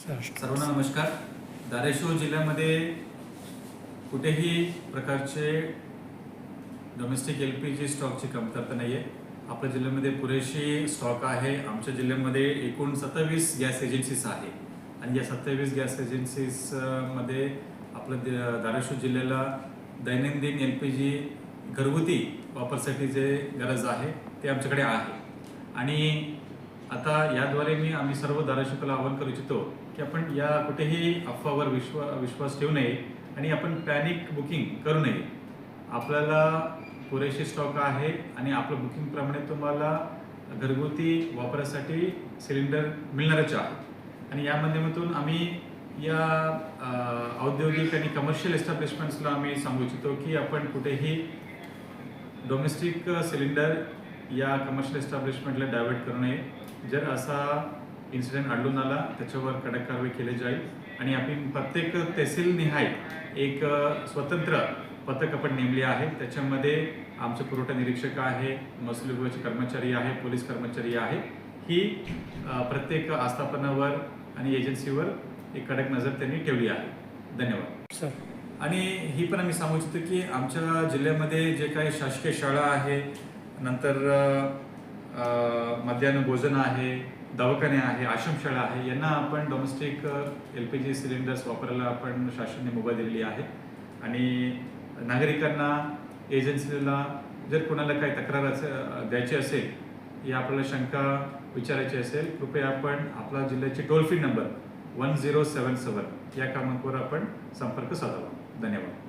सर्वांना नमस्कार। धाराशिव जिल्ह्यामध्ये कुठेही प्रकारचे डोमेस्टिक LPG स्टॉकची कमतरता नाही आहे। आपल्या जिल्ह्यामध्ये पुरेशी स्टॉक आहे। आमच्या जिल्ह्यामध्ये एकूण 27 गॅस एजन्सीज आहे आणि या 27 गॅस एजन्सीज मध्ये आपल्या धाराशिव जिल्ह्याला दैनंदिन LPG घरगुती वापरासाठी जे गरज आहे ते आमच्याकडे आहे। आणि आता याद्वारे आम्ही सर्व धाराशिवला आवाहन करू इच्छितो की आपण या कुठेही अफवावर विश्वास ठेवू नये आणि आपण पॅनिक बुकिंग करू नये। आपल्याला पुरेशी स्टॉक आहे आणि आपलं बुकिंगप्रमाणे तुम्हाला घरगुती वापरासाठी सिलेंडर मिळणारच आहे। आणि या माध्यमातून आम्ही या औद्योगिक आणि कमर्शियल एस्टॅब्लिशमेंट्सला आम्ही सांगू इच्छितो की आपण कुठेही डोमेस्टिक सिलेंडर या कमर्शियल एस्टॅब्लिशमेंटला डायव्हर्ट करू नये। जर असा इन्सिडेंट आढळून आला त्याच्यावर कडक कारवाई केली जाईल आणि आपण प्रत्येक तहसील निहाय एक स्वतंत्र पथक आपण नेमले आहे। त्याच्यामध्ये आमचे पुरवठा निरीक्षक आहे, महसूल विभागाचे कर्मचारी आहे, पोलीस कर्मचारी आहे। ही प्रत्येक आस्थापनावर आणि एजन्सीवर एक कडक नजर त्यांनी ठेवली आहे। धन्यवाद सर। आणि ही पण आम्ही सांगू इच्छितो की आमच्या जिल्ह्यामध्ये जे काही शासकीय शाळा आहे, नंतर मध्यान्ह भोजन आहे, दवाखाने आहे, आश्रमशाळा आहे, यांना आपण डोमेस्टिक LPG सिलेंडर्स वापरायला आपण शासनाने मुभा दिलेली आहे। आणि नागरिकांना एजन्सीला जर कोणाला काही तक्रार द्यायची असेल या आपल्याला शंका विचारायची असेल, कृपया आपण आपला जिल्ह्याचे टोल फ्री नंबर 1077 या क्रमांकावर आपण संपर्क साधावा। धन्यवाद।